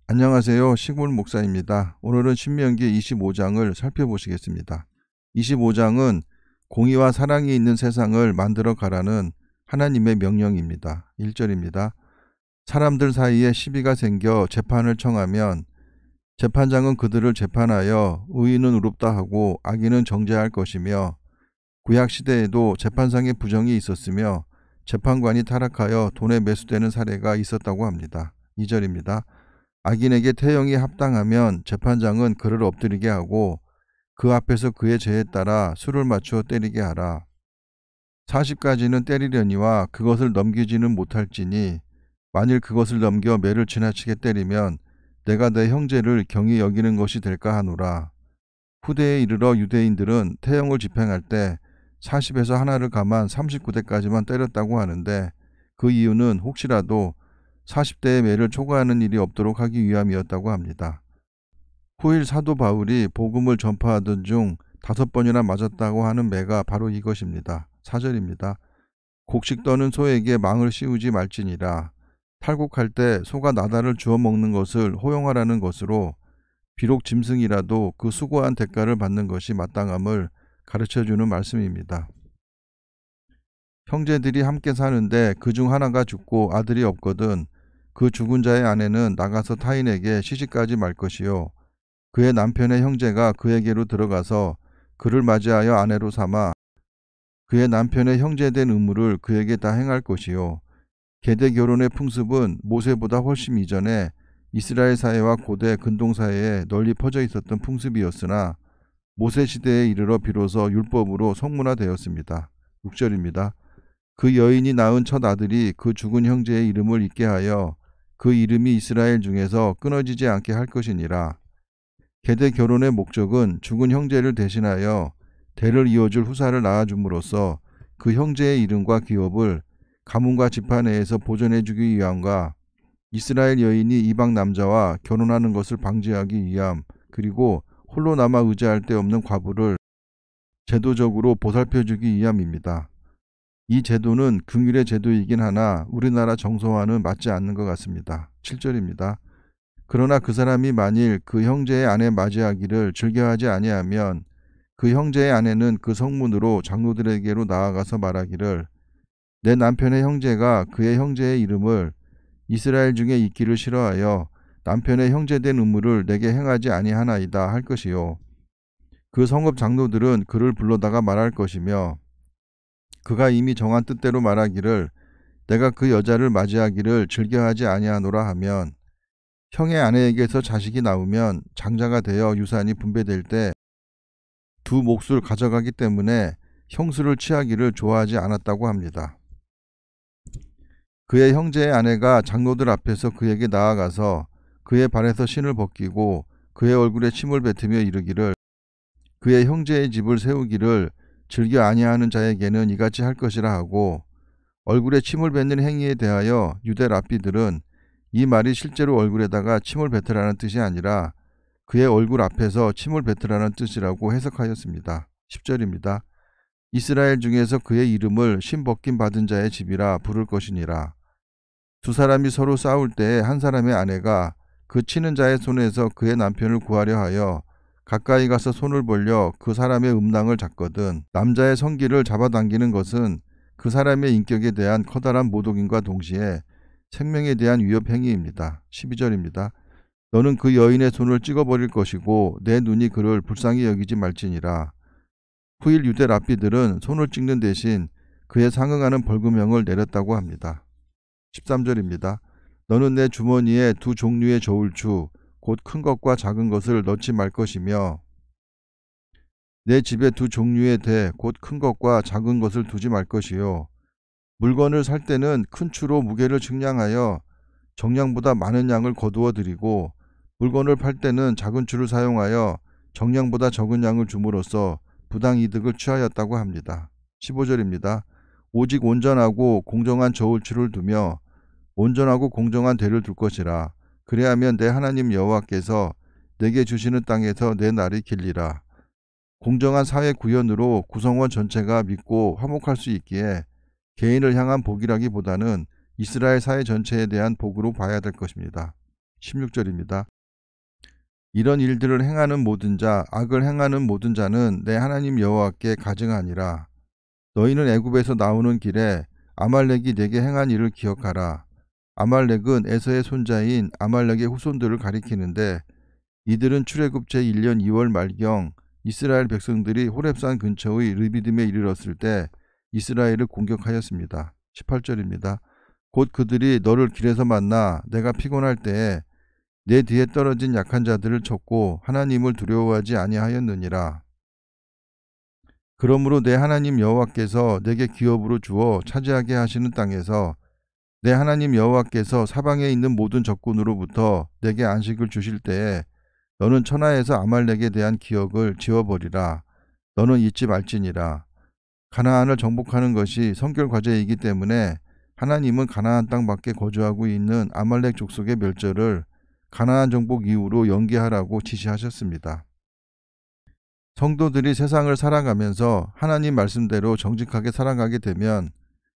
안녕하세요. 식물 목사입니다. 오늘은 신명기 25장을 살펴보시겠습니다. 25장은 공의와 사랑이 있는 세상을 만들어 가라는 하나님의 명령입니다. 1절입니다. 사람들 사이에 시비가 생겨 재판을 청하면 재판장은 그들을 재판하여 의인은 의롭다 하고 악인은 정죄할 것이며, 구약 시대에도 재판상의 부정이 있었으며 재판관이 타락하여 돈에 매수되는 사례가 있었다고 합니다. 2절입니다. 악인에게 태형이 합당하면 재판장은 그를 엎드리게 하고 그 앞에서 그의 죄에 따라 수를 맞추어 때리게 하라. 40까지는 때리려니와 그것을 넘기지는 못할지니 만일 그것을 넘겨 매를 지나치게 때리면 내가 내 형제를 경히 여기는 것이 될까 하노라. 후대에 이르러 유대인들은 태형을 집행할 때 40에서 하나를 감안 39대까지만 때렸다고 하는데, 그 이유는 혹시라도 40대의 매를 초과하는 일이 없도록 하기 위함이었다고 합니다. 후일 사도 바울이 복음을 전파하던 중 5번이나 맞았다고 하는 매가 바로 이것입니다. 4절입니다. 곡식 떠는 소에게 망을 씌우지 말지니라. 탈곡할 때 소가 나다를 주워 먹는 것을 호용하라는 것으로 비록 짐승이라도 그 수고한 대가를 받는 것이 마땅함을 가르쳐주는 말씀입니다. 형제들이 함께 사는데 그 중 하나가 죽고 아들이 없거든 그 죽은 자의 아내는 나가서 타인에게 시집가지 말 것이요, 그의 남편의 형제가 그에게로 들어가서 그를 맞이하여 아내로 삼아 그의 남편의 형제된 의무를 그에게 다 행할 것이요, 계대 결혼의 풍습은 모세보다 훨씬 이전에 이스라엘 사회와 고대 근동 사회에 널리 퍼져 있었던 풍습이었으나 모세 시대에 이르러 비로소 율법으로 성문화되었습니다. 6절입니다. 그 여인이 낳은 첫 아들이 그 죽은 형제의 이름을 잊게 하여 그 이름이 이스라엘 중에서 끊어지지 않게 할 것이니라. 계대 결혼의 목적은 죽은 형제를 대신하여 대를 이어줄 후사를 낳아줌으로써 그 형제의 이름과 기업을 가문과 지파 내에서 보존해주기 위함과 이스라엘 여인이 이방 남자와 결혼하는 것을 방지하기 위함, 그리고 홀로 남아 의지할 데 없는 과부를 제도적으로 보살펴주기 위함입니다. 이 제도는 긍휼의 제도이긴 하나 우리나라 정서와는 맞지 않는 것 같습니다. 7절입니다. 그러나 그 사람이 만일 그 형제의 아내 맞이하기를 즐겨하지 아니하면 그 형제의 아내는 그 성문으로 장로들에게로 나아가서 말하기를 내 남편의 형제가 그의 형제의 이름을 이스라엘 중에 있기를 싫어하여 남편의 형제된 의무를 내게 행하지 아니하나이다 할 것이요, 그 성읍 장로들은 그를 불러다가 말할 것이며 그가 이미 정한 뜻대로 말하기를 내가 그 여자를 맞이하기를 즐겨하지 아니하노라 하면, 형의 아내에게서 자식이 나오면 장자가 되어 유산이 분배될 때 두 몫을 가져가기 때문에 형수를 취하기를 좋아하지 않았다고 합니다. 그의 형제의 아내가 장로들 앞에서 그에게 나아가서 그의 발에서 신을 벗기고 그의 얼굴에 침을 뱉으며 이르기를 그의 형제의 집을 세우기를 즐겨 아니하는 자에게는 이같이 할 것이라 하고, 얼굴에 침을 뱉는 행위에 대하여 유대 랍비들은 이 말이 실제로 얼굴에다가 침을 뱉으라는 뜻이 아니라 그의 얼굴 앞에서 침을 뱉으라는 뜻이라고 해석하였습니다. 10절입니다. 이스라엘 중에서 그의 이름을 신 벗김 받은 자의 집이라 부를 것이니라. 두 사람이 서로 싸울 때에 한 사람의 아내가 그 치는 자의 손에서 그의 남편을 구하려 하여 가까이 가서 손을 벌려 그 사람의 음낭을 잡거든 남자의 성기를 잡아당기는 것은 그 사람의 인격에 대한 커다란 모독인과 동시에 생명에 대한 위협 행위입니다. 12절입니다. 너는 그 여인의 손을 찍어버릴 것이고 내 눈이 그를 불쌍히 여기지 말지니라. 후일 유대 랍비들은 손을 찍는 대신 그에 상응하는 벌금형을 내렸다고 합니다. 13절입니다. 너는 내 주머니에 두 종류의 저울추 곧 큰 것과 작은 것을 넣지 말 것이며 내 집에 두 종류의 대 곧 큰 것과 작은 것을 두지 말 것이요, 물건을 살 때는 큰 추로 무게를 측량하여 정량보다 많은 양을 거두어 드리고 물건을 팔 때는 작은 추를 사용하여 정량보다 적은 양을 줌으로써 부당 이득을 취하였다고 합니다. 15절입니다. 오직 온전하고 공정한 저울추를 두며 온전하고 공정한 대를 둘 것이라. 그래야면 내 하나님 여호와께서 내게 주시는 땅에서 내 날이 길리라. 공정한 사회 구현으로 구성원 전체가 믿고 화목할 수 있기에 개인을 향한 복이라기보다는 이스라엘 사회 전체에 대한 복으로 봐야 될 것입니다. 16절입니다. 이런 일들을 행하는 모든 자, 악을 행하는 모든 자는 내 하나님 여호와께 가증하니라. 너희는 애굽에서 나오는 길에 아말렉이 내게 행한 일을 기억하라. 아말렉은 에서의 손자인 아말렉의 후손들을 가리키는데, 이들은 출애굽 제1년 2월 말경 이스라엘 백성들이 호렙산 근처의 르비딤에 이르렀을 때 이스라엘을 공격하였습니다. 18절입니다. 곧 그들이 너를 길에서 만나 내가 피곤할 때에 내 뒤에 떨어진 약한 자들을 쳤고 하나님을 두려워하지 아니하였느니라. 그러므로 내 하나님 여호와께서 내게 기업으로 주어 차지하게 하시는 땅에서 내 하나님 여호와께서 사방에 있는 모든 적군으로부터 내게 안식을 주실 때에 너는 천하에서 아말렉에 대한 기억을 지워버리라. 너는 잊지 말지니라. 가나안을 정복하는 것이 성결 과제이기 때문에 하나님은 가나안 땅 밖에 거주하고 있는 아말렉 족속의 멸절을 가나안 정복 이후로 연기하라고 지시하셨습니다. 성도들이 세상을 살아가면서 하나님 말씀대로 정직하게 살아가게 되면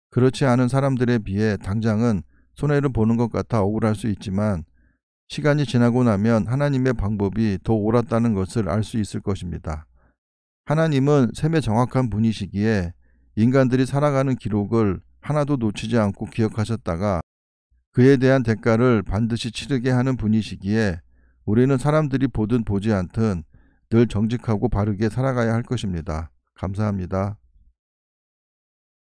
그렇지 않은 사람들에 비해 당장은 손해를 보는 것 같아 억울할 수 있지만 시간이 지나고 나면 하나님의 방법이 더 옳았다는 것을 알 수 있을 것입니다. 하나님은 셈에 정확한 분이시기에 인간들이 살아가는 기록을 하나도 놓치지 않고 기억하셨다가 그에 대한 대가를 반드시 치르게 하는 분이시기에 우리는 사람들이 보든 보지 않든 늘 정직하고 바르게 살아가야 할 것입니다. 감사합니다.